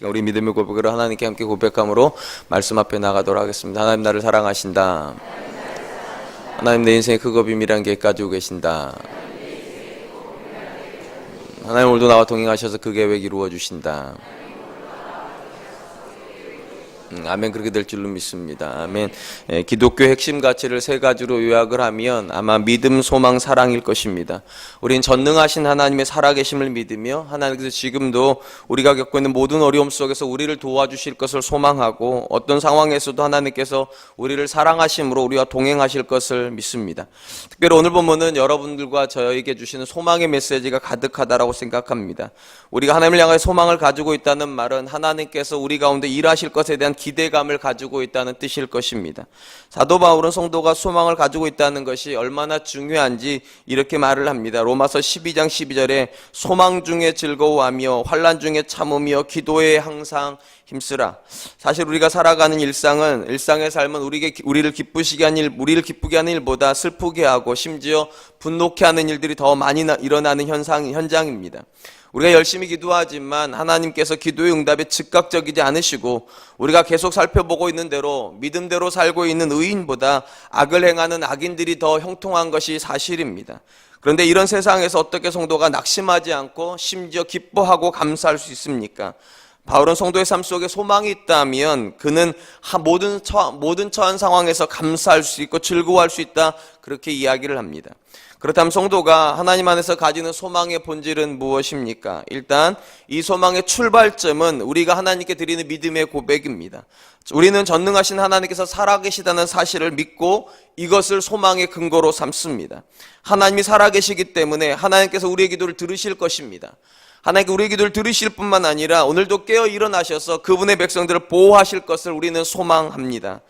시간 우리 믿음의 고백으로 하나님께 함께 고백함으로 말씀 앞에 나가도록 하겠습니다. 하나님 나를 사랑하신다. 하나님 내 인생의 크고 비밀한 계획 가지고 계신다. 하나님 오늘도 나와 동행하셔서 그 계획 이루어 주신다. 아멘. 그렇게 될 줄로 믿습니다. 아멘. 기독교 핵심 가치를 세 가지로 요약을 하면 아마 믿음, 소망, 사랑일 것입니다. 우린 전능하신 하나님의 살아계심을 믿으며 하나님께서 지금도 우리가 겪고 있는 모든 어려움 속에서 우리를 도와주실 것을 소망하고 어떤 상황에서도 하나님께서 우리를 사랑하심으로 우리와 동행하실 것을 믿습니다. 특별히 오늘 본문은 여러분들과 저에게 주시는 소망의 메시지가 가득하다라고 생각합니다. 우리가 하나님을 향해 소망을 가지고 있다는 말은 하나님께서 우리 가운데 일하실 것에 대한 기대감을 가지고 있다는 뜻일 것입니다. 사도 바울은 성도가 소망을 가지고 있다는 것이 얼마나 중요한지 이렇게 말을 합니다. 로마서 12장 12절에 소망 중에 즐거워하며 환난 중에 참으며 기도에 항상 힘쓰라. 사실 우리가 살아가는 일상의 삶은 우리를 기쁘게 하는 일보다 슬프게 하고 심지어 분노케 하는 일들이 더 많이 일어나는 현장입니다. 우리가 열심히 기도하지만 하나님께서 기도의 응답에 즉각적이지 않으시고 우리가 계속 살펴보고 있는 대로 믿음대로 살고 있는 의인보다 악을 행하는 악인들이 더 형통한 것이 사실입니다. 그런데 이런 세상에서 어떻게 성도가 낙심하지 않고 심지어 기뻐하고 감사할 수 있습니까? 바울은 성도의 삶 속에 소망이 있다면 그는 모든 처한 상황에서 감사할 수 있고 즐거워할 수 있다, 그렇게 이야기를 합니다. 그렇다면 성도가 하나님 안에서 가지는 소망의 본질은 무엇입니까? 일단 이 소망의 출발점은 우리가 하나님께 드리는 믿음의 고백입니다. 우리는 전능하신 하나님께서 살아계시다는 사실을 믿고 이것을 소망의 근거로 삼습니다. 하나님이 살아계시기 때문에 하나님께서 우리의 기도를 들으실 것입니다. 하나님께 우리의 기도를 들으실 뿐만 아니라 오늘도 깨어 일어나셔서 그분의 백성들을 보호하실 것을 우리는 소망합니다.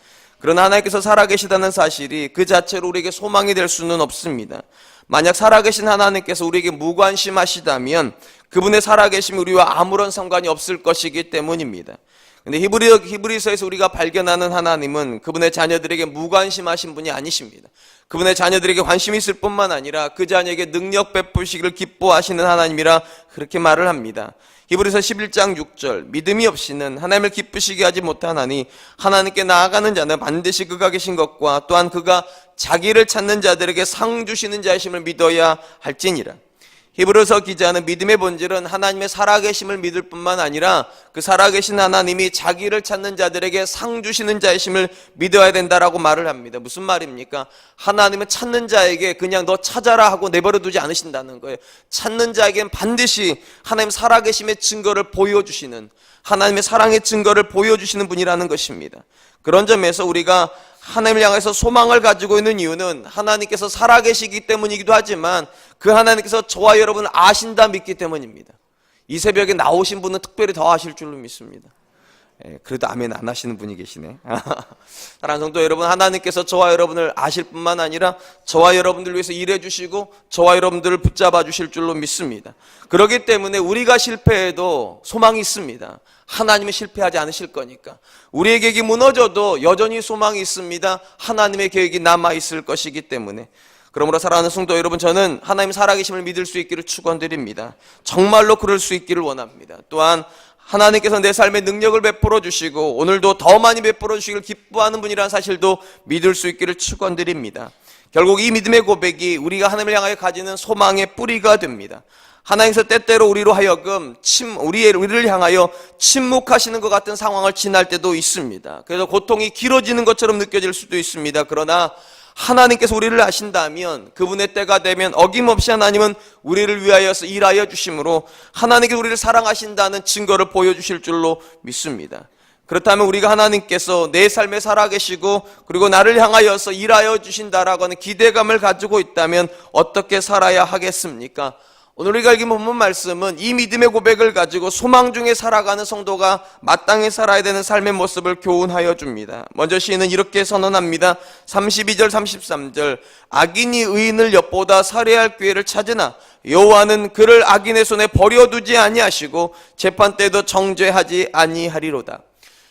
그러나 하나님께서 살아계시다는 사실이 그 자체로 우리에게 소망이 될 수는 없습니다. 만약 살아계신 하나님께서 우리에게 무관심하시다면 그분의 살아계심이 우리와 아무런 상관이 없을 것이기 때문입니다. 근데 히브리서에서 우리가 발견하는 하나님은 그분의 자녀들에게 무관심하신 분이 아니십니다. 그분의 자녀들에게 관심이 있을 뿐만 아니라 그 자녀에게 능력 베푸시기를 기뻐하시는 하나님이라 그렇게 말을 합니다. 히브리서 11장 6절 믿음이 없이는 하나님을 기쁘시게 하지 못하나니 하나님께 나아가는 자는 반드시 그가 계신 것과 또한 그가 자기를 찾는 자들에게 상 주시는 자이심을 믿어야 할지니라. 히브리서 기자는 믿음의 본질은 하나님의 살아계심을 믿을 뿐만 아니라 그 살아계신 하나님이 자기를 찾는 자들에게 상 주시는 자이심을 믿어야 된다라고 말을 합니다. 무슨 말입니까? 하나님은 찾는 자에게 그냥 너 찾아라 하고 내버려 두지 않으신다는 거예요. 찾는 자에게는 반드시 하나님 살아계심의 증거를 보여주시는, 하나님의 사랑의 증거를 보여주시는 분이라는 것입니다. 그런 점에서 우리가 하나님을 향해서 소망을 가지고 있는 이유는 하나님께서 살아계시기 때문이기도 하지만 그 하나님께서 저와 여러분을 아신다 믿기 때문입니다. 이 새벽에 나오신 분은 특별히 더 아실 줄로 믿습니다. 그래도 아멘 안 하시는 분이 계시네. 사랑하는 성도 여러분, 하나님께서 저와 여러분을 아실 뿐만 아니라 저와 여러분들 위해서 일해 주시고 저와 여러분들을 붙잡아 주실 줄로 믿습니다. 그렇기 때문에 우리가 실패해도 소망이 있습니다. 하나님은 실패하지 않으실 거니까. 우리의 계획이 무너져도 여전히 소망이 있습니다. 하나님의 계획이 남아있을 것이기 때문에. 그러므로 사랑하는 성도 여러분, 저는 하나님 살아계심을 믿을 수 있기를 축원드립니다. 정말로 그럴 수 있기를 원합니다. 또한 하나님께서 내 삶에 능력을 베풀어 주시고 오늘도 더 많이 베풀어 주시기를 기뻐하는 분이라는 사실도 믿을 수 있기를 축원드립니다. 결국 이 믿음의 고백이 우리가 하나님을 향하여 가지는 소망의 뿌리가 됩니다. 하나님께서 때때로 우리로 하여금 우리를 향하여 침묵하시는 것 같은 상황을 지날 때도 있습니다. 그래서 고통이 길어지는 것처럼 느껴질 수도 있습니다. 그러나 하나님께서 우리를 아신다면 그분의 때가 되면 어김없이 하나님은 우리를 위하여서 일하여 주심으로 하나님께서 우리를 사랑하신다는 증거를 보여주실 줄로 믿습니다. 그렇다면 우리가 하나님께서 내 삶에 살아계시고 그리고 나를 향하여서 일하여 주신다라고 하는 기대감을 가지고 있다면 어떻게 살아야 하겠습니까? 오늘 우리가 읽은 본문 말씀은 이 믿음의 고백을 가지고 소망 중에 살아가는 성도가 마땅히 살아야 되는 삶의 모습을 교훈하여 줍니다. 먼저 시인은 이렇게 선언합니다. 32절 33절 악인이 의인을 엿보다 살해할 기회를 찾으나 여호와는 그를 악인의 손에 버려두지 아니하시고 재판 때도 정죄하지 아니하리로다.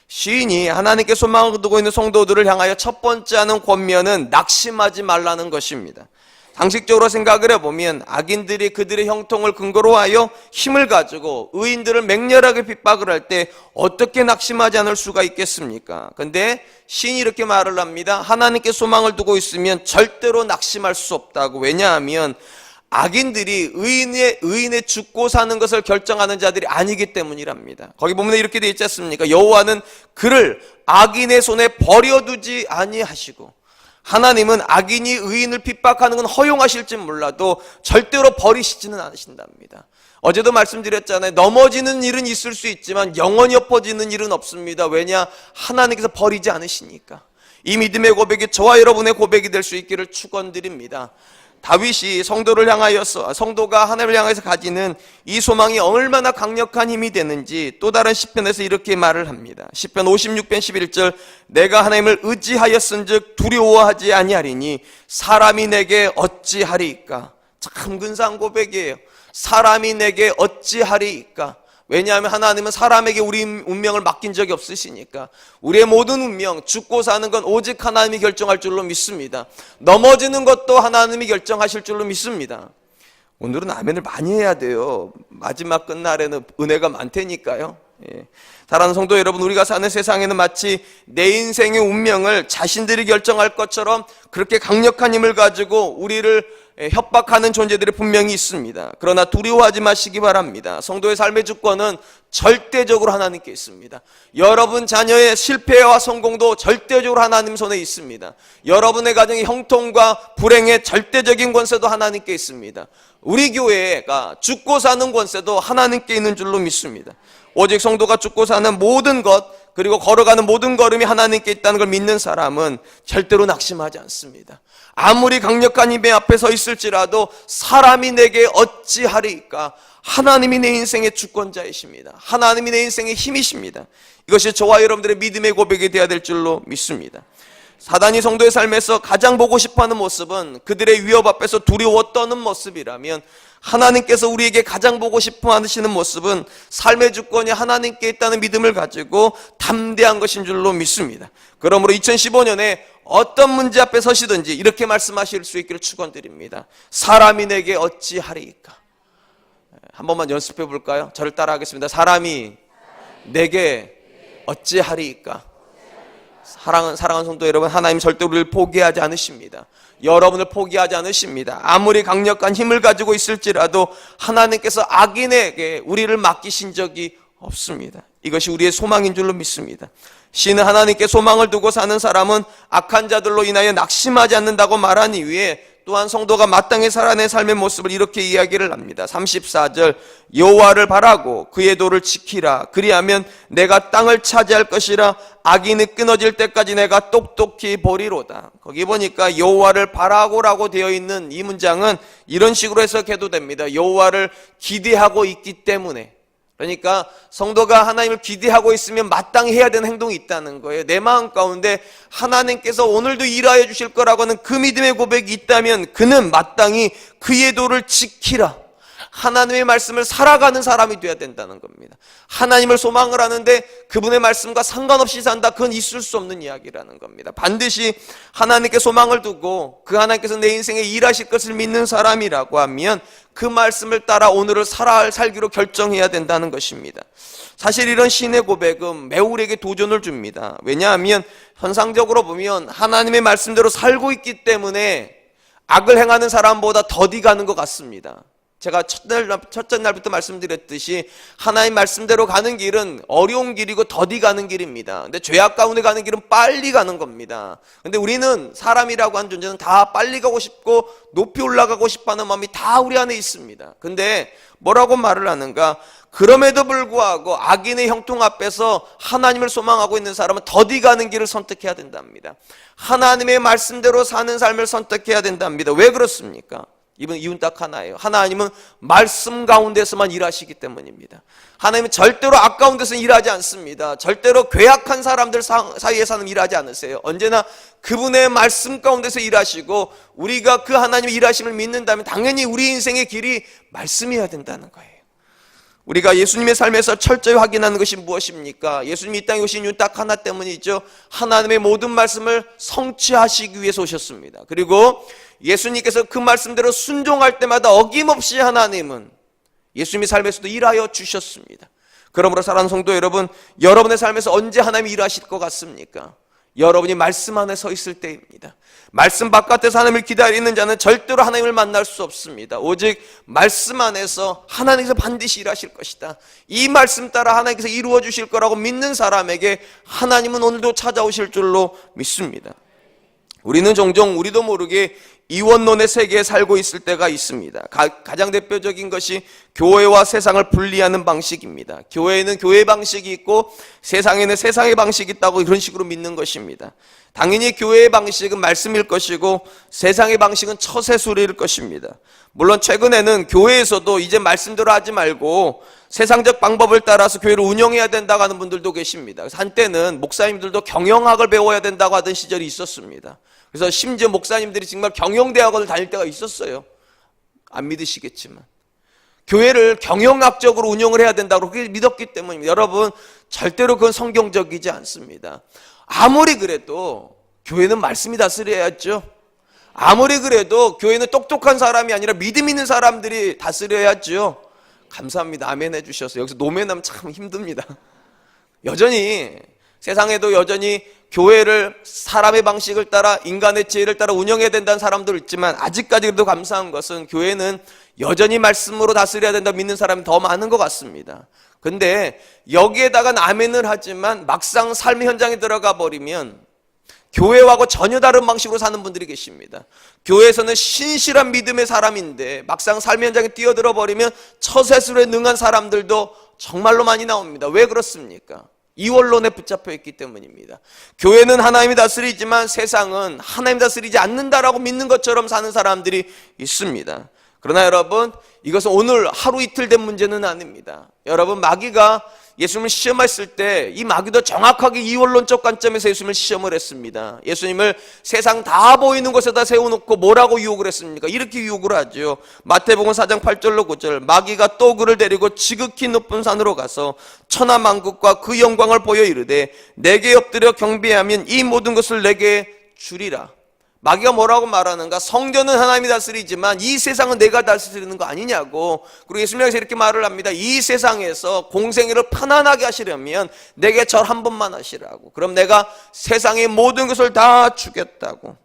시인이 하나님께 소망을 두고 있는 성도들을 향하여 첫 번째 하는 권면은 낙심하지 말라는 것입니다. 상식적으로 생각을 해보면 악인들이 그들의 형통을 근거로 하여 힘을 가지고 의인들을 맹렬하게 핍박을 할 때 어떻게 낙심하지 않을 수가 있겠습니까? 근데 신이 이렇게 말을 합니다. 하나님께 소망을 두고 있으면 절대로 낙심할 수 없다고. 왜냐하면 악인들이 의인의 죽고 사는 것을 결정하는 자들이 아니기 때문이랍니다. 거기 보면 이렇게 되어 있지 않습니까? 여호와는 그를 악인의 손에 버려두지 아니하시고, 하나님은 악인이 의인을 핍박하는 건 허용하실지 몰라도 절대로 버리시지는 않으신답니다. 어제도 말씀드렸잖아요. 넘어지는 일은 있을 수 있지만 영원히 엎어지는 일은 없습니다. 왜냐? 하나님께서 버리지 않으시니까. 이 믿음의 고백이 저와 여러분의 고백이 될 수 있기를 축원드립니다. 다윗이 성도가 하나님을 향해서 가지는 이 소망이 얼마나 강력한 힘이 되는지 또 다른 시편에서 이렇게 말을 합니다. 시편 56편 11절, 내가 하나님을 의지하였은즉 두려워하지 아니하리니 사람이 내게 어찌하리이까. 참 근사한 고백이에요. 사람이 내게 어찌하리이까. 왜냐하면 하나님은 사람에게 우리 운명을 맡긴 적이 없으시니까. 우리의 모든 운명, 죽고 사는 건 오직 하나님이 결정할 줄로 믿습니다. 넘어지는 것도 하나님이 결정하실 줄로 믿습니다. 오늘은 아멘을 많이 해야 돼요. 마지막 끝날에는 은혜가 많다니까요. 사랑하는 성도 여러분, 우리가 사는 세상에는 마치 내 인생의 운명을 자신들이 결정할 것처럼 그렇게 강력한 힘을 가지고 우리를 협박하는 존재들이 분명히 있습니다. 그러나 두려워하지 마시기 바랍니다. 성도의 삶의 주권은 절대적으로 하나님께 있습니다. 여러분 자녀의 실패와 성공도 절대적으로 하나님 손에 있습니다. 여러분의 가정의 형통과 불행의 절대적인 권세도 하나님께 있습니다. 우리 교회가 죽고 사는 권세도 하나님께 있는 줄로 믿습니다. 오직 성도가 죽고 사는 모든 것, 그리고 걸어가는 모든 걸음이 하나님께 있다는 걸 믿는 사람은 절대로 낙심하지 않습니다. 아무리 강력한 힘의 앞에 서 있을지라도 사람이 내게 어찌하리이까. 하나님이 내 인생의 주권자이십니다. 하나님이 내 인생의 힘이십니다. 이것이 저와 여러분들의 믿음의 고백이 되어야 될 줄로 믿습니다. 사단이 성도의 삶에서 가장 보고 싶어하는 모습은 그들의 위협 앞에서 두려워 떠는 모습이라면, 하나님께서 우리에게 가장 보고 싶어 하시는 모습은 삶의 주권이 하나님께 있다는 믿음을 가지고 담대한 것인 줄로 믿습니다. 그러므로 2015년에 어떤 문제 앞에 서시든지 이렇게 말씀하실 수 있기를 축원드립니다. 사람이 내게 어찌하리이까. 한 번만 연습해 볼까요? 저를 따라하겠습니다. 사람이 내게 어찌하리이까. 사랑하는 성도 여러분, 하나님 절대 우리를 포기하지 않으십니다. 여러분을 포기하지 않으십니다. 아무리 강력한 힘을 가지고 있을지라도 하나님께서 악인에게 우리를 맡기신 적이 없습니다. 이것이 우리의 소망인 줄로 믿습니다. 신은 하나님께 소망을 두고 사는 사람은 악한 자들로 인하여 낙심하지 않는다고 말한 이후에 또한 성도가 마땅히 살아낸 삶의 모습을 이렇게 이야기를 합니다. 34절, 여호와를 바라고 그의 도를 지키라. 그리하면 내가 땅을 차지할 것이라. 악인이 끊어질 때까지 내가 똑똑히 보리로다. 거기 보니까 여호와를 바라고라고 되어 있는 이 문장은 이런 식으로 해석해도 됩니다. 여호와를 기대하고 있기 때문에. 그러니까 성도가 하나님을 기대하고 있으면 마땅히 해야 되는 행동이 있다는 거예요. 내 마음 가운데 하나님께서 오늘도 일하여 주실 거라고 하는 그 믿음의 고백이 있다면 그는 마땅히 그의 도를 지키라. 하나님의 말씀을 살아가는 사람이 되어야 된다는 겁니다. 하나님을 소망을 하는데 그분의 말씀과 상관없이 산다, 그건 있을 수 없는 이야기라는 겁니다. 반드시 하나님께 소망을 두고 그 하나님께서 내 인생에 일하실 것을 믿는 사람이라고 하면 그 말씀을 따라 오늘을 살기로 결정해야 된다는 것입니다. 사실 이런 신의 고백은 매우 우리에게 도전을 줍니다. 왜냐하면 현상적으로 보면 하나님의 말씀대로 살고 있기 때문에 악을 행하는 사람보다 더디 가는 것 같습니다. 제가 첫째 날부터 말씀드렸듯이 하나님 말씀대로 가는 길은 어려운 길이고 더디 가는 길입니다. 근데 죄악 가운데 가는 길은 빨리 가는 겁니다. 근데 우리는 사람이라고 하는 존재는 다 빨리 가고 싶고 높이 올라가고 싶어하는 마음이 다 우리 안에 있습니다. 근데 뭐라고 말을 하는가? 그럼에도 불구하고 악인의 형통 앞에서 하나님을 소망하고 있는 사람은 더디 가는 길을 선택해야 된답니다. 하나님의 말씀대로 사는 삶을 선택해야 된답니다. 왜 그렇습니까? 이유는 딱 하나예요. 하나님은 말씀 가운데서만 일하시기 때문입니다. 하나님은 절대로 악 가운데서는 일하지 않습니다. 절대로 괴악한 사람들 사이에서는 일하지 않으세요. 언제나 그분의 말씀 가운데서 일하시고 우리가 그 하나님의 일하심을 믿는다면 당연히 우리 인생의 길이 말씀이어야 된다는 거예요. 우리가 예수님의 삶에서 철저히 확인하는 것이 무엇입니까? 예수님이 이 땅에 오신 이유 딱 하나 때문이죠. 하나님의 모든 말씀을 성취하시기 위해서 오셨습니다. 그리고 예수님께서 그 말씀대로 순종할 때마다 어김없이 하나님은 예수님의 삶에서도 일하여 주셨습니다. 그러므로 사랑하는 성도 여러분, 여러분의 삶에서 언제 하나님이 일하실 것 같습니까? 여러분이 말씀 안에 서 있을 때입니다. 말씀 바깥에서 하나님을 기다리는 자는 절대로 하나님을 만날 수 없습니다. 오직 말씀 안에서 하나님께서 반드시 일하실 것이다, 이 말씀 따라 하나님께서 이루어 주실 거라고 믿는 사람에게 하나님은 오늘도 찾아오실 줄로 믿습니다. 우리는 종종 우리도 모르게 이원론의 세계에 살고 있을 때가 있습니다. 가장 대표적인 것이 교회와 세상을 분리하는 방식입니다. 교회에는 교회의 방식이 있고 세상에는 세상의 방식이 있다고 이런 식으로 믿는 것입니다. 당연히 교회의 방식은 말씀일 것이고 세상의 방식은 처세술일 것입니다. 물론 최근에는 교회에서도 이제 말씀대로 하지 말고 세상적 방법을 따라서 교회를 운영해야 된다고 하는 분들도 계십니다. 그래서 한때는 목사님들도 경영학을 배워야 된다고 하던 시절이 있었습니다. 그래서 심지어 목사님들이 정말 경영대학원을 다닐 때가 있었어요. 안 믿으시겠지만 교회를 경영학적으로 운영을 해야 된다고 그렇게 믿었기 때문입니다. 여러분, 절대로 그건 성경적이지 않습니다. 아무리 그래도 교회는 말씀이 다스려야죠. 아무리 그래도 교회는 똑똑한 사람이 아니라 믿음 있는 사람들이 다스려야죠. 감사합니다. 아멘 해주셔서. 여기서 노매나면 참 힘듭니다. 여전히 세상에도 여전히 교회를 사람의 방식을 따라 인간의 지혜를 따라 운영해야 된다는 사람도 있지만 아직까지 그래도 감사한 것은 교회는 여전히 말씀으로 다스려야 된다 믿는 사람이 더 많은 것 같습니다. 근데 여기에다가 아멘을 하지만 막상 삶의 현장에 들어가 버리면 교회하고 전혀 다른 방식으로 사는 분들이 계십니다. 교회에서는 신실한 믿음의 사람인데 막상 삶의 현장에 뛰어들어 버리면 처세술에 능한 사람들도 정말로 많이 나옵니다. 왜 그렇습니까? 이원론에 붙잡혀 있기 때문입니다. 교회는 하나님이 다스리지만 세상은 하나님 다스리지 않는다라고 믿는 것처럼 사는 사람들이 있습니다. 그러나 여러분, 이것은 오늘 하루 이틀 된 문제는 아닙니다. 여러분, 마귀가 예수님을 시험했을 때 이 마귀도 정확하게 이원론적 관점에서 예수님을 시험을 했습니다. 예수님을 세상 다 보이는 곳에다 세워놓고 뭐라고 유혹을 했습니까? 이렇게 유혹을 하죠. 마태복음 4장 8절로 9절, 마귀가 또 그를 데리고 지극히 높은 산으로 가서 천하만국과 그 영광을 보여 이르되 내게 엎드려 경배하면 이 모든 것을 내게 주리라. 마귀가 뭐라고 말하는가? 성전은 하나님이 다스리지만 이 세상은 내가 다스리는 거 아니냐고. 그리고 예수님께서 이렇게 말을 합니다. 이 세상에서 공생애를 편안하게 하시려면 내게 절 한 번만 하시라고. 그럼 내가 세상의 모든 것을 다 주겠다고.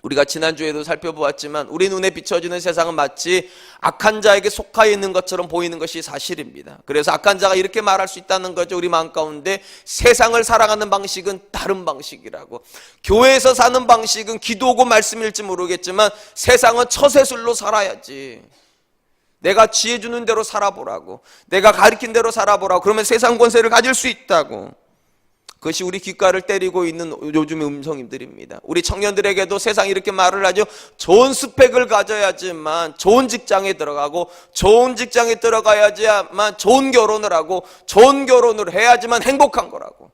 우리가 지난주에도 살펴보았지만 우리 눈에 비춰지는 세상은 마치 악한 자에게 속하여 있는 것처럼 보이는 것이 사실입니다. 그래서 악한 자가 이렇게 말할 수 있다는 거죠. 우리 마음 가운데 세상을 살아가는 방식은 다른 방식이라고. 교회에서 사는 방식은 기도고 말씀일지 모르겠지만 세상은 처세술로 살아야지. 내가 지혜 주는 대로 살아보라고. 내가 가르친 대로 살아보라고. 그러면 세상 권세를 가질 수 있다고. 그것이 우리 귓가를 때리고 있는 요즘의 음성들입니다. 우리 청년들에게도 세상이 이렇게 말을 하죠. 좋은 스펙을 가져야지만 좋은 직장에 들어가고, 좋은 직장에 들어가야지만 좋은 결혼을 하고, 좋은 결혼을 해야지만 행복한 거라고.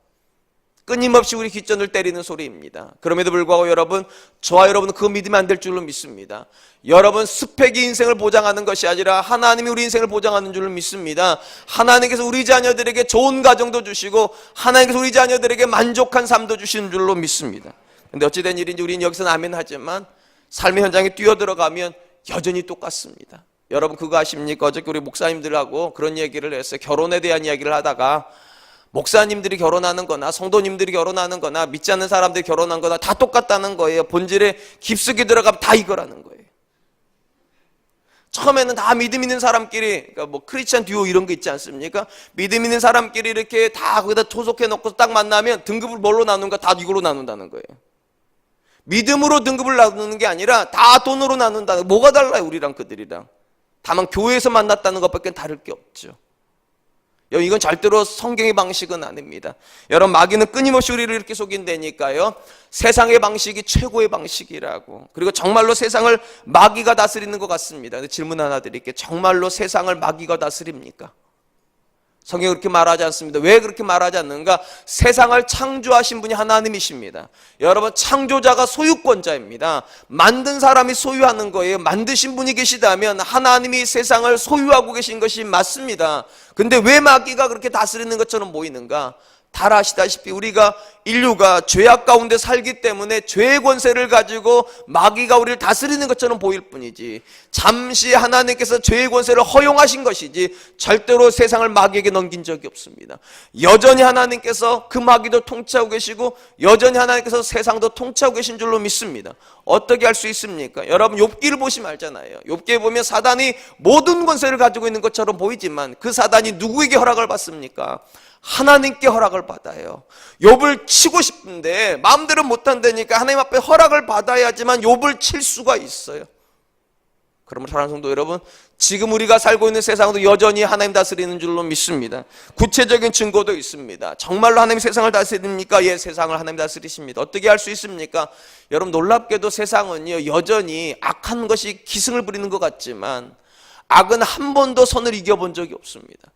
끊임없이 우리 귓전을 때리는 소리입니다. 그럼에도 불구하고 여러분, 저와 여러분은 그거 믿으면 안 될 줄로 믿습니다. 여러분, 스펙이 인생을 보장하는 것이 아니라 하나님이 우리 인생을 보장하는 줄로 믿습니다. 하나님께서 우리 자녀들에게 좋은 가정도 주시고 하나님께서 우리 자녀들에게 만족한 삶도 주시는 줄로 믿습니다. 근데 어찌된 일인지 우리는 여기서는 아멘 하지만 삶의 현장에 뛰어들어가면 여전히 똑같습니다. 여러분, 그거 아십니까? 어저께 우리 목사님들하고 그런 얘기를 했어요. 결혼에 대한 이야기를 하다가 목사님들이 결혼하는 거나 성도님들이 결혼하는 거나 믿지 않는 사람들이 결혼한 거나 다 똑같다는 거예요. 본질에 깊숙이 들어가면 다 이거라는 거예요. 처음에는 다 믿음 있는 사람끼리, 그러니까 뭐 크리스찬 듀오 이런 거 있지 않습니까? 믿음 있는 사람끼리 이렇게 다 거기다 토속해 놓고 딱 만나면 등급을 뭘로 나누는가? 다 이걸로 나눈다는 거예요. 믿음으로 등급을 나누는 게 아니라 다 돈으로 나눈다는. 뭐가 달라요, 우리랑 그들이랑? 다만 교회에서 만났다는 것밖에 다를 게 없죠. 이건 절대로 성경의 방식은 아닙니다. 여러분, 마귀는 끊임없이 우리를 이렇게 속인다니까요. 세상의 방식이 최고의 방식이라고. 그리고 정말로 세상을 마귀가 다스리는 것 같습니다. 근데 질문 하나 드릴게요. 정말로 세상을 마귀가 다스립니까? 성경이 그렇게 말하지 않습니다. 왜 그렇게 말하지 않는가? 세상을 창조하신 분이 하나님이십니다. 여러분, 창조자가 소유권자입니다. 만든 사람이 소유하는 거예요. 만드신 분이 계시다면 하나님이 세상을 소유하고 계신 것이 맞습니다. 근데 왜 마귀가 그렇게 다스리는 것처럼 보이는가? 다 아시다시피 우리가 인류가 죄악 가운데 살기 때문에 죄의 권세를 가지고 마귀가 우리를 다스리는 것처럼 보일 뿐이지, 잠시 하나님께서 죄의 권세를 허용하신 것이지 절대로 세상을 마귀에게 넘긴 적이 없습니다. 여전히 하나님께서 그 마귀도 통치하고 계시고 여전히 하나님께서 세상도 통치하고 계신 줄로 믿습니다. 어떻게 할 수 있습니까? 여러분 욥기를 보시면 알잖아요. 욥기에 보면 사단이 모든 권세를 가지고 있는 것처럼 보이지만 그 사단이 누구에게 허락을 받습니까? 하나님께 허락을 받아요. 욥을 치고 싶은데 마음대로 못한다니까 하나님 앞에 허락을 받아야지만 욥을 칠 수가 있어요. 그러면 사랑하는 성도 여러분, 지금 우리가 살고 있는 세상도 여전히 하나님 다스리는 줄로 믿습니다. 구체적인 증거도 있습니다. 정말로 하나님 세상을 다스립니까? 예, 세상을 하나님 다스리십니다. 어떻게 할 수 있습니까? 여러분 놀랍게도 세상은요 여전히 악한 것이 기승을 부리는 것 같지만 악은 한 번도 선을 이겨본 적이 없습니다.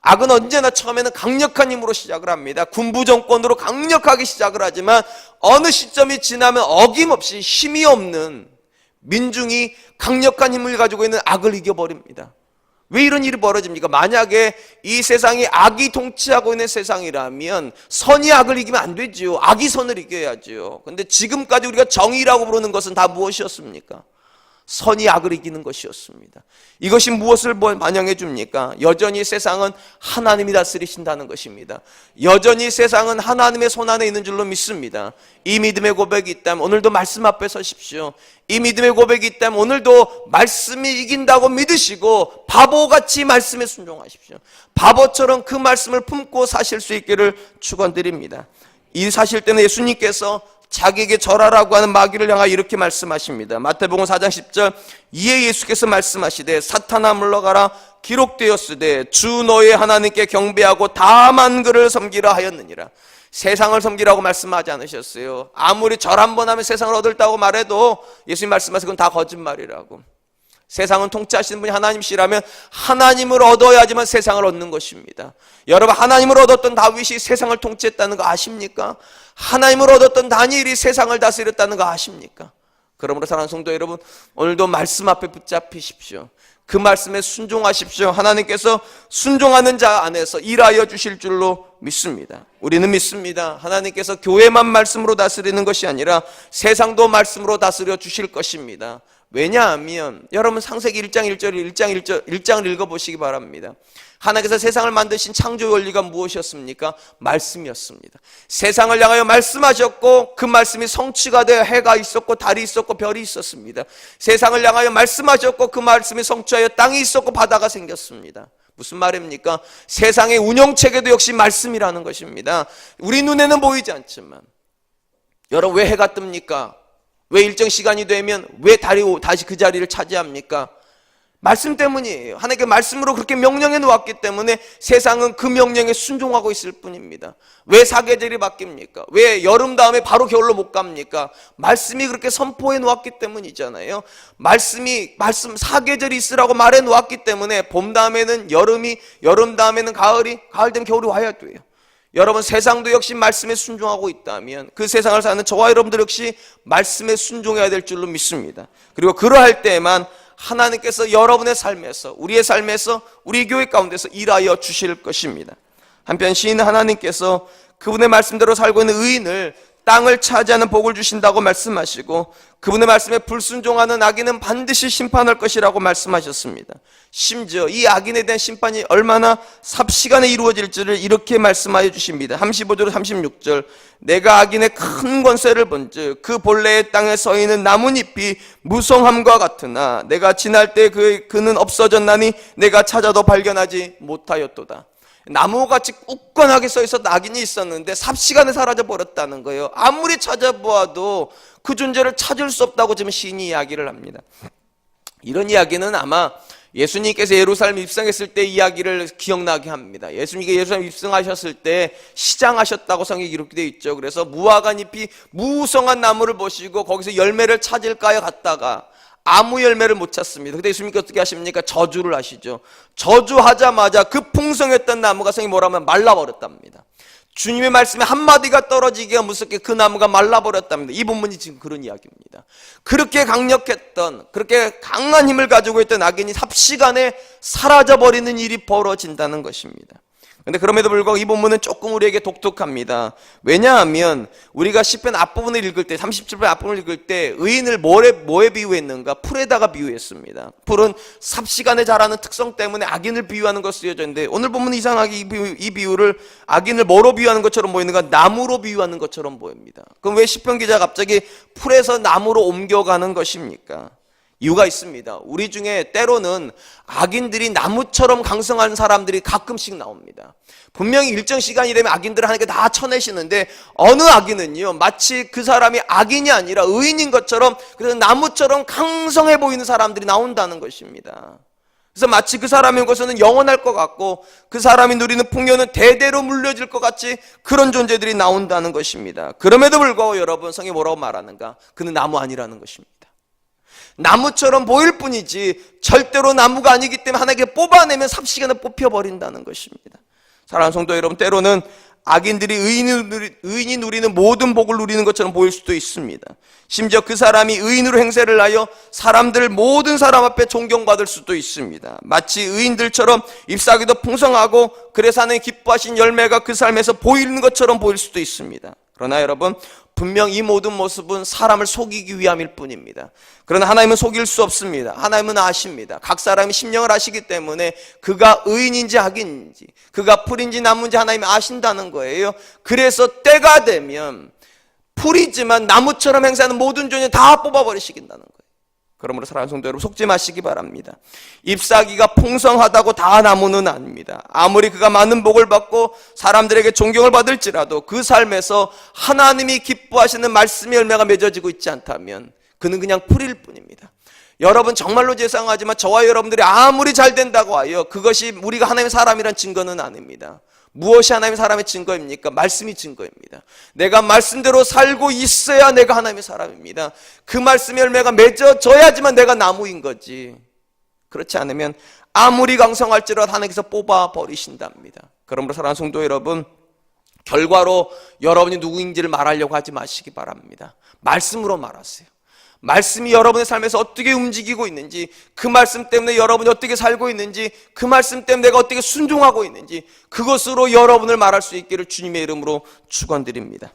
악은 언제나 처음에는 강력한 힘으로 시작을 합니다. 군부 정권으로 강력하게 시작을 하지만 어느 시점이 지나면 어김없이 힘이 없는 민중이 강력한 힘을 가지고 있는 악을 이겨버립니다. 왜 이런 일이 벌어집니까? 만약에 이 세상이 악이 통치하고 있는 세상이라면 선이 악을 이기면 안 되지요. 악이 선을 이겨야지요. 근데 지금까지 우리가 정의라고 부르는 것은 다 무엇이었습니까? 선이 악을 이기는 것이었습니다. 이것이 무엇을 반영해 줍니까? 여전히 세상은 하나님이 다스리신다는 것입니다. 여전히 세상은 하나님의 손 안에 있는 줄로 믿습니다. 이 믿음의 고백이 있다면 오늘도 말씀 앞에 서십시오. 이 믿음의 고백이 있다면 오늘도 말씀이 이긴다고 믿으시고 바보같이 말씀에 순종하십시오. 바보처럼 그 말씀을 품고 사실 수 있기를 축원드립니다. 이 사실 때문에 예수님께서 자기에게 절하라고 하는 마귀를 향하여 이렇게 말씀하십니다. 마태복음 4장 10절, 이에 예수께서 말씀하시되 사탄아 물러가라, 기록되었으되 주 너의 하나님께 경배하고 다만 그를 섬기라 하였느니라. 세상을 섬기라고 말씀하지 않으셨어요. 아무리 절 한 번 하면 세상을 얻을다고 말해도 예수님 말씀하신 건 다 거짓말이라고. 세상은 통치하시는 분이 하나님이시라면 하나님을 얻어야지만 세상을 얻는 것입니다. 여러분 하나님을 얻었던 다윗이 세상을 통치했다는 거 아십니까? 하나님을 얻었던 다니엘이 세상을 다스렸다는 거 아십니까? 그러므로 사랑하는 성도 여러분, 오늘도 말씀 앞에 붙잡히십시오. 그 말씀에 순종하십시오. 하나님께서 순종하는 자 안에서 일하여 주실 줄로 믿습니다. 우리는 믿습니다. 하나님께서 교회만 말씀으로 다스리는 것이 아니라 세상도 말씀으로 다스려 주실 것입니다. 왜냐하면 여러분 창세기 1장 1장을 읽어보시기 바랍니다. 하나님께서 세상을 만드신 창조 원리가 무엇이었습니까? 말씀이었습니다. 세상을 향하여 말씀하셨고 그 말씀이 성취가 되어 해가 있었고 달이 있었고 별이 있었습니다. 세상을 향하여 말씀하셨고 그 말씀이 성취하여 땅이 있었고 바다가 생겼습니다. 무슨 말입니까? 세상의 운영체계도 역시 말씀이라는 것입니다. 우리 눈에는 보이지 않지만 여러분 왜 해가 뜹니까? 왜 일정 시간이 되면 왜 달이 다시 그 자리를 차지합니까? 말씀 때문이에요. 하나님께 말씀으로 그렇게 명령해 놓았기 때문에 세상은 그 명령에 순종하고 있을 뿐입니다. 왜 사계절이 바뀝니까? 왜 여름 다음에 바로 겨울로 못 갑니까? 말씀이 그렇게 선포해 놓았기 때문이잖아요. 말씀 사계절이 있으라고 말해 놓았기 때문에 봄 다음에는 여름이, 여름 다음에는 가을이, 가을 되면 겨울이 와야 돼요. 여러분 세상도 역시 말씀에 순종하고 있다면 그 세상을 사는 저와 여러분들 역시 말씀에 순종해야 될 줄로 믿습니다. 그리고 그러할 때에만 하나님께서 여러분의 삶에서, 우리의 삶에서, 우리 교회 가운데서 일하여 주실 것입니다. 한편 시인은 하나님께서 그분의 말씀대로 살고 있는 의인을 땅을 차지하는 복을 주신다고 말씀하시고 그분의 말씀에 불순종하는 악인은 반드시 심판할 것이라고 말씀하셨습니다. 심지어 이 악인에 대한 심판이 얼마나 삽시간에 이루어질지를 이렇게 말씀하여 주십니다. 35절 36절, 내가 악인의 큰 권세를 본즉 그 본래의 땅에 서 있는 나뭇잎이 무성함과 같으나 내가 지날 때 그는 없어졌나니 내가 찾아도 발견하지 못하였도다. 나무같이 굳건하게 서 있었던 악인이 있었는데 삽시간에 사라져 버렸다는 거예요. 아무리 찾아보아도 그 존재를 찾을 수 없다고 지금 시인이 이야기를 합니다. 이런 이야기는 아마 예수님께서 예루살렘 입성했을 때 이야기를 기억나게 합니다. 예수님께서 예루살렘 입성하셨을 때 시장하셨다고 성경에 기록되어 있죠. 그래서 무화과 잎이 무성한 나무를 보시고 거기서 열매를 찾을까요 갔다가 아무 열매를 못 찾습니다. 근데 예수님께서 어떻게 하십니까? 저주를 하시죠. 저주하자마자 그 풍성했던 나무가 성이 뭐라면 말라버렸답니다. 주님의 말씀에 한마디가 떨어지기가 무섭게 그 나무가 말라버렸답니다. 이 본문이 지금 그런 이야기입니다. 그렇게 강력했던, 그렇게 강한 힘을 가지고 있던 악인이 삽시간에 사라져버리는 일이 벌어진다는 것입니다. 근데 그럼에도 불구하고 이 본문은 조금 우리에게 독특합니다. 왜냐하면 우리가 시편 앞부분을 읽을 때, 37편 앞부분을 읽을 때 의인을 뭐에 비유했는가? 풀에다가 비유했습니다. 풀은 삽시간에 자라는 특성 때문에 악인을 비유하는 것으로 쓰여져 있는데, 오늘 보면 이상하게 이 비유를 악인을 뭐로 비유하는 것처럼 보이는가? 나무로 비유하는 것처럼 보입니다. 그럼 왜 시편 기자가 갑자기 풀에서 나무로 옮겨가는 것입니까? 이유가 있습니다. 우리 중에 때로는 악인들이 나무처럼 강성한 사람들이 가끔씩 나옵니다. 분명히 일정 시간이 되면 악인들을 하나님께 다 쳐내시는데, 어느 악인은요 마치 그 사람이 악인이 아니라 의인인 것처럼, 그래서 나무처럼 강성해 보이는 사람들이 나온다는 것입니다. 그래서 마치 그 사람의 것은 영원할 것 같고 그 사람이 누리는 풍요는 대대로 물려질 것 같이 그런 존재들이 나온다는 것입니다. 그럼에도 불구하고 여러분, 성경이 뭐라고 말하는가? 그는 나무 아니라는 것입니다. 나무처럼 보일 뿐이지 절대로 나무가 아니기 때문에 하나님께 뽑아내면 삽시간에 뽑혀버린다는 것입니다. 사랑하는 성도 여러분, 때로는 악인들이 의인이 누리는 모든 복을 누리는 것처럼 보일 수도 있습니다. 심지어 그 사람이 의인으로 행세를 하여 모든 사람 앞에 존경받을 수도 있습니다. 마치 의인들처럼 잎사귀도 풍성하고 그래서 하나님 기뻐하신 열매가 그 삶에서 보이는 것처럼 보일 수도 있습니다. 그러나 여러분, 분명 이 모든 모습은 사람을 속이기 위함일 뿐입니다. 그러나 하나님은 속일 수 없습니다. 하나님은 아십니다. 각 사람이 심령을 아시기 때문에 그가 의인인지 악인인지, 그가 풀인지 나무인지 하나님이 아신다는 거예요. 그래서 때가 되면 풀이지만 나무처럼 행세하는 모든 존재 다 뽑아버리시긴다는 거예요. 그러므로 사랑하는 성도 여러분, 속지 마시기 바랍니다. 잎사귀가 풍성하다고 다 나무는 아닙니다. 아무리 그가 많은 복을 받고 사람들에게 존경을 받을지라도 그 삶에서 하나님이 기뻐하시는 말씀의 열매가 맺어지고 있지 않다면 그는 그냥 풀일 뿐입니다. 여러분, 정말로 죄송하지만 저와 여러분들이 아무리 잘 된다고 하여 그것이 우리가 하나님의 사람이란 증거는 아닙니다. 무엇이 하나님의 사람의 증거입니까? 말씀이 증거입니다. 내가 말씀대로 살고 있어야 내가 하나님의 사람입니다. 그 말씀의 열매가 맺어져야지만 내가 나무인 거지. 그렇지 않으면 아무리 강성할지라도 하나님께서 뽑아버리신답니다. 그러므로 사랑하는 성도 여러분, 결과로 여러분이 누구인지를 말하려고 하지 마시기 바랍니다. 말씀으로 말하세요. 말씀이 여러분의 삶에서 어떻게 움직이고 있는지, 그 말씀 때문에 여러분이 어떻게 살고 있는지, 그 말씀 때문에 내가 어떻게 순종하고 있는지, 그것으로 여러분을 말할 수 있기를 주님의 이름으로 축원드립니다.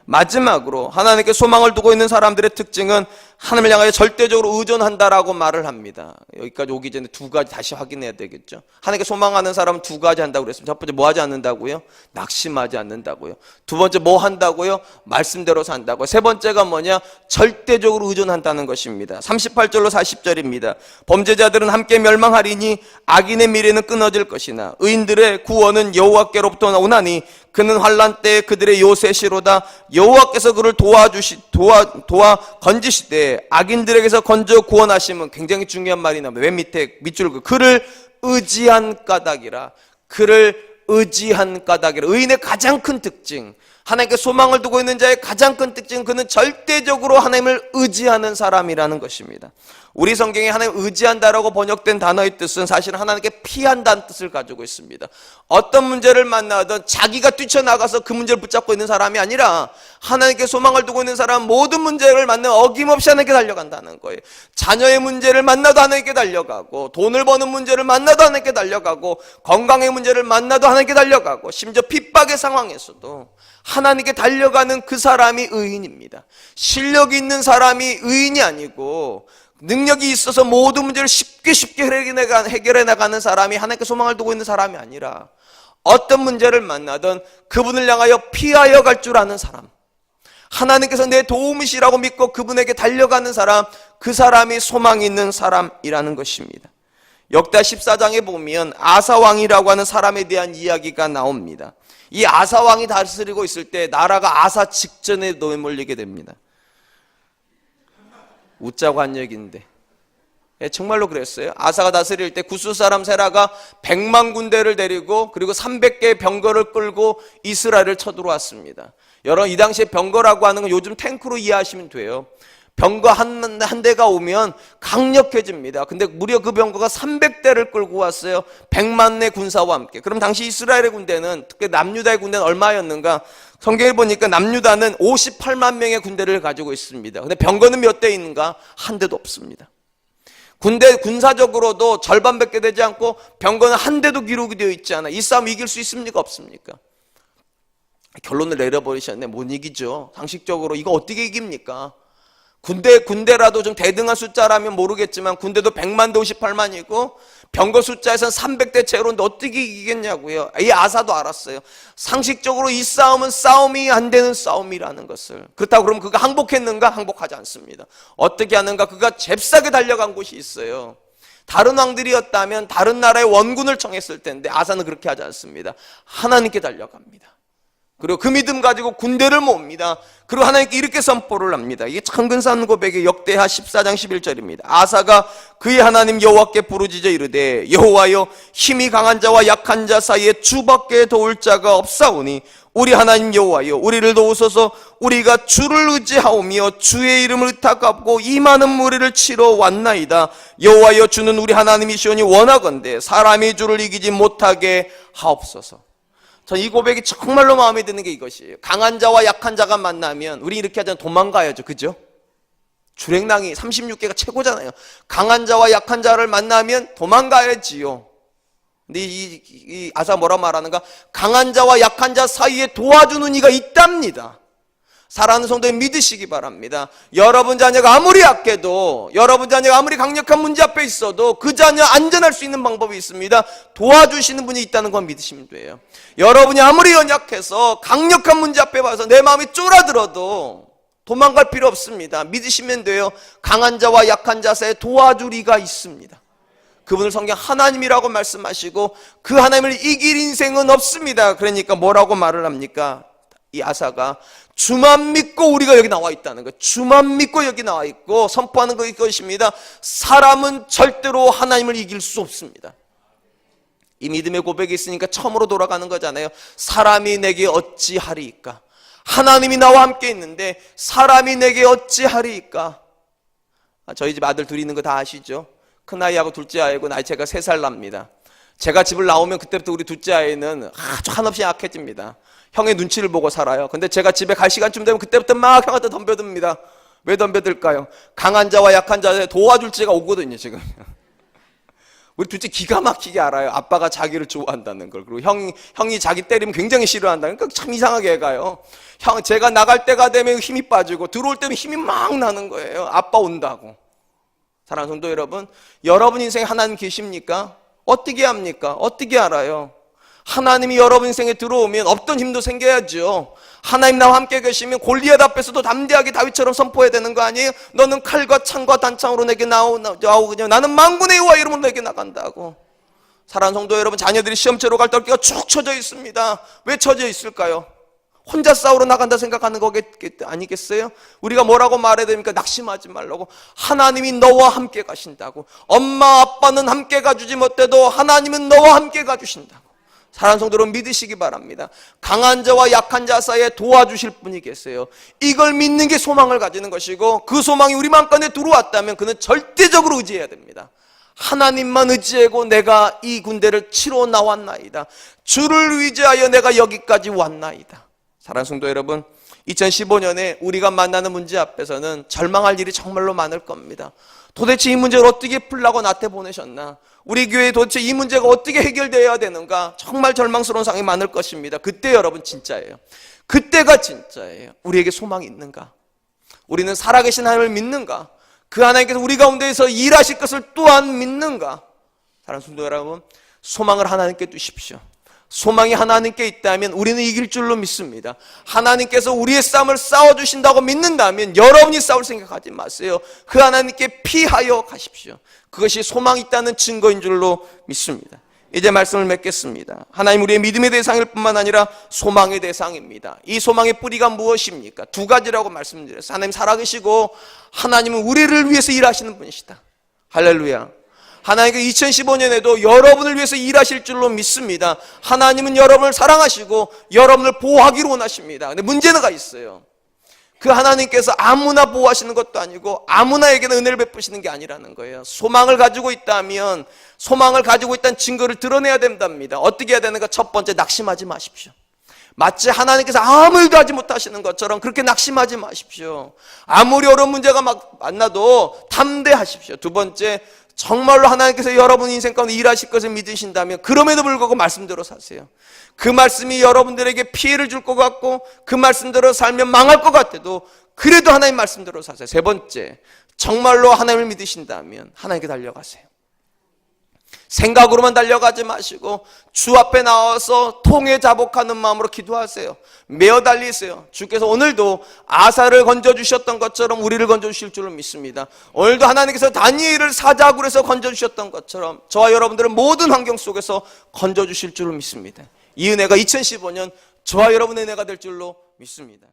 마지막으로 하나님께 소망을 두고 있는 사람들의 특징은 하나님을 향하여 절대적으로 의존한다라고 말을 합니다. 여기까지 오기 전에 두 가지 다시 확인해야 되겠죠. 하나님께 소망하는 사람은 두 가지 한다고 그랬습니다. 첫 번째, 뭐 하지 않는다고요? 낙심하지 않는다고요. 두 번째, 뭐 한다고요? 말씀대로 산다고요. 세 번째가 뭐냐? 절대적으로 의존한다는 것입니다. 38절로 40절입니다. 범죄자들은 함께 멸망하리니 악인의 미래는 끊어질 것이나 의인들의 구원은 여호와께로부터 오나니 그는 환난 때에 그들의 요새시로다. 여호와께서 그를 도와 건지시되 악인들에게서 건져 구원하심은, 굉장히 중요한 말이 나옵니다. 맨 밑에 밑줄 그를 의지한 까닭이라. 그를 의지한 까닭이라. 의인의 가장 큰 특징, 하나님께 소망을 두고 있는 자의 가장 큰 특징은 그는 절대적으로 하나님을 의지하는 사람이라는 것입니다. 우리 성경에 하나님 의지한다라고 번역된 단어의 뜻은 사실 하나님께 피한다는 뜻을 가지고 있습니다. 어떤 문제를 만나든 자기가 뛰쳐나가서 그 문제를 붙잡고 있는 사람이 아니라 하나님께 소망을 두고 있는 사람은 모든 문제를 만나면 어김없이 하나님께 달려간다는 거예요. 자녀의 문제를 만나도 하나님께 달려가고, 돈을 버는 문제를 만나도 하나님께 달려가고, 건강의 문제를 만나도 하나님께 달려가고, 심지어 핍박의 상황에서도 하나님께 달려가는 그 사람이 의인입니다. 실력이 있는 사람이 의인이 아니고 능력이 있어서 모든 문제를 쉽게 해결해 나가는 사람이 하나님께 소망을 두고 있는 사람이 아니라 어떤 문제를 만나든 그분을 향하여 피하여 갈 줄 아는 사람, 하나님께서 내 도움이시라고 믿고 그분에게 달려가는 사람, 그 사람이 소망이 있는 사람이라는 것입니다. 역대 14장에 보면 아사왕이라고 하는 사람에 대한 이야기가 나옵니다. 이 아사왕이 다스리고 있을 때 나라가 아사 직전에 내몰리게 됩니다. 웃자고 한 얘기인데 정말로 그랬어요. 아사가 다스릴 때 구스 사람 세라가 100만 군대를 데리고 그리고 300개의 병거를 끌고 이스라엘을 쳐들어왔습니다. 여러분, 이 당시에 병거라고 하는 건 요즘 탱크로 이해하시면 돼요. 병거 한 대가 오면 강력해집니다. 근데 무려 그 병거가 300대를 끌고 왔어요. 100만의 군사와 함께. 그럼 당시 이스라엘의 군대는, 특히 남유다의 군대는 얼마였는가? 성경에 보니까 남유다는 58만 명의 군대를 가지고 있습니다. 근데 병거는 몇 대 있는가? 한 대도 없습니다. 군사적으로도 절반밖에 되지 않고 병거는 한 대도 기록이 되어 있지 않아. 이 싸움 이길 수 있습니까? 없습니까? 결론을 내려버리셨네. 못 이기죠. 상식적으로 이거 어떻게 이깁니까? 군대라도 좀 대등한 숫자라면 모르겠지만 군대도 100만 대 58만이고 병거 숫자에선 300대 제로인데 어떻게 이기겠냐고요. 이 아사도 알았어요. 상식적으로 이 싸움은 싸움이 안 되는 싸움이라는 것을. 그렇다고 그러면 그가 항복했는가? 항복하지 않습니다. 어떻게 하는가? 그가 잽싸게 달려간 곳이 있어요. 다른 왕들이었다면 다른 나라의 원군을 청했을 텐데 아사는 그렇게 하지 않습니다. 하나님께 달려갑니다. 그리고 그 믿음 가지고 군대를 모읍니다. 그리고 하나님께 이렇게 선포를 합니다. 이게 참 근사한 고백의 역대하 14장 11절입니다. 아사가 그의 하나님 여호와께 부르짖어 이르되 여호와여 힘이 강한 자와 약한 자 사이에 주밖에 도울 자가 없사오니 우리 하나님 여호와여 우리를 도우소서. 우리가 주를 의지하오며 주의 이름을 의탁하고 이 많은 무리를 치러 왔나이다. 여호와여 주는 우리 하나님이시오니 원하건대 사람이 주를 이기지 못하게 하옵소서. 전 이 고백이 정말로 마음에 드는 게 이것이에요. 강한 자와 약한 자가 만나면 우리 이렇게 하자면 도망가야죠. 그죠? 주랭랑이 36개가 최고잖아요. 강한 자와 약한 자를 만나면 도망가야지요. 근데 이 아사 뭐라 말하는가? 강한 자와 약한 자 사이에 도와주는 이가 있답니다. 사랑하는 성도님 믿으시기 바랍니다. 여러분 자녀가 아무리 약해도, 여러분 자녀가 아무리 강력한 문제 앞에 있어도 그 자녀 안전할 수 있는 방법이 있습니다. 도와주시는 분이 있다는 건 믿으시면 돼요. 여러분이 아무리 연약해서 강력한 문제 앞에 와서 내 마음이 쫄아들어도 도망갈 필요 없습니다. 믿으시면 돼요. 강한 자와 약한 자 사이에 도와줄 이가 있습니다. 그분을 성경 하나님이라고 말씀하시고 그 하나님을 이길 인생은 없습니다. 그러니까 뭐라고 말을 합니까? 이 아사가 주만 믿고 우리가 여기 나와 있다는 거예요. 주만 믿고 여기 나와 있고 선포하는 것입니다. 사람은 절대로 하나님을 이길 수 없습니다. 이 믿음의 고백이 있으니까 처음으로 돌아가는 거잖아요. 사람이 내게 어찌하리이까? 하나님이 나와 함께 있는데 사람이 내게 어찌하리이까? 저희 집 아들 둘이 있는 거 다 아시죠? 큰아이하고 둘째 아이고 나이 차이가 3살 납니다. 제가 집을 나오면 그때부터 우리 둘째 아이는 아주 한없이 약해집니다. 형의 눈치를 보고 살아요. 근데 제가 집에 갈 시간쯤 되면 그때부터 막 형한테 덤벼듭니다. 왜 덤벼들까요? 강한 자와 약한 자에 도와줄 때가 오거든요, 지금. 우리 둘째 기가 막히게 알아요. 아빠가 자기를 좋아한다는 걸. 그리고 형이 자기 때리면 굉장히 싫어한다는 걸. 참 이상하게 해가요. 제가 나갈 때가 되면 힘이 빠지고 들어올 때면 힘이 막 나는 거예요. 아빠 온다고. 사랑하는 성도 여러분, 여러분 인생에 하나님 계십니까? 어떻게 합니까? 어떻게 알아요? 하나님이 여러분 인생에 들어오면 없던 힘도 생겨야죠. 하나님 나와 함께 계시면 골리앗 앞에서도 담대하게 다윗처럼 선포해야 되는 거 아니에요? 너는 칼과 창과 단창으로 내게 나오고 나는 만군의 여호와 이름으로 내게 나간다고. 사랑하는 성도 여러분, 자녀들이 시험치러 갈 때 어깨가 축 처져 있습니다. 왜 처져 있을까요? 혼자 싸우러 나간다 생각하는 거 아니겠어요? 우리가 뭐라고 말해야 됩니까? 낙심하지 말라고. 하나님이 너와 함께 가신다고. 엄마 아빠는 함께 가주지 못해도 하나님은 너와 함께 가주신다고. 사랑하는 성도 여러분 믿으시기 바랍니다. 강한 자와 약한 자 사이에 도와주실 분이 계세요. 이걸 믿는 게 소망을 가지는 것이고 그 소망이 우리 마음가운데 들어왔다면 그는 절대적으로 의지해야 됩니다. 하나님만 의지하고 내가 이 군대를 치러 나왔나이다. 주를 의지하여 내가 여기까지 왔나이다. 사랑하는 성도 여러분, 2015년에 우리가 만나는 문제 앞에서는 절망할 일이 정말로 많을 겁니다. 도대체 이 문제를 어떻게 풀라고 나한테 보내셨나? 우리 교회에 도대체 이 문제가 어떻게 해결되어야 되는가? 정말 절망스러운 상황이 많을 것입니다. 그때 여러분 진짜예요. 그때가 진짜예요. 우리에게 소망이 있는가? 우리는 살아계신 하나님을 믿는가? 그 하나님께서 우리 가운데에서 일하실 것을 또한 믿는가? 사랑하는 성도 여러분, 소망을 하나님께 두십시오. 소망이 하나님께 있다면 우리는 이길 줄로 믿습니다. 하나님께서 우리의 싸움을 싸워주신다고 믿는다면 여러분이 싸울 생각하지 마세요. 그 하나님께 피하여 가십시오. 그것이 소망이 있다는 증거인 줄로 믿습니다. 이제 말씀을 맺겠습니다. 하나님 우리의 믿음의 대상일 뿐만 아니라 소망의 대상입니다. 이 소망의 뿌리가 무엇입니까? 2가지라고 말씀드렸어요. 하나님 살아계시고 하나님은 우리를 위해서 일하시는 분이시다. 할렐루야. 하나님께서 2015년에도 여러분을 위해서 일하실 줄로 믿습니다. 하나님은 여러분을 사랑하시고 여러분을 보호하기를 원하십니다. 근데 문제가 있어요. 그 하나님께서 아무나 보호하시는 것도 아니고 아무나에게는 은혜를 베푸시는 게 아니라는 거예요. 소망을 가지고 있다면 소망을 가지고 있다는 증거를 드러내야 된답니다. 어떻게 해야 되는가? 첫 번째, 낙심하지 마십시오. 마치 하나님께서 아무 일도 하지 못하시는 것처럼 그렇게 낙심하지 마십시오. 아무리 어려운 문제가 막 만나도 담대하십시오. 2번째, 정말로 하나님께서 여러분 인생 가운데 일하실 것을 믿으신다면 그럼에도 불구하고 말씀대로 사세요. 그 말씀이 여러분들에게 피해를 줄 것 같고 그 말씀대로 살면 망할 것 같아도 그래도 하나님 말씀대로 사세요. 세 번째, 정말로 하나님을 믿으신다면 하나님께 달려가세요. 생각으로만 달려가지 마시고 주 앞에 나와서 통회 자복하는 마음으로 기도하세요. 매어 달리세요. 주께서 오늘도 아사를 건져주셨던 것처럼 우리를 건져주실 줄로 믿습니다. 오늘도 하나님께서 다니엘을 사자굴에서 건져주셨던 것처럼 저와 여러분들은 모든 환경 속에서 건져주실 줄로 믿습니다. 이 은혜가 2015년 저와 여러분의 은혜가 될 줄로 믿습니다.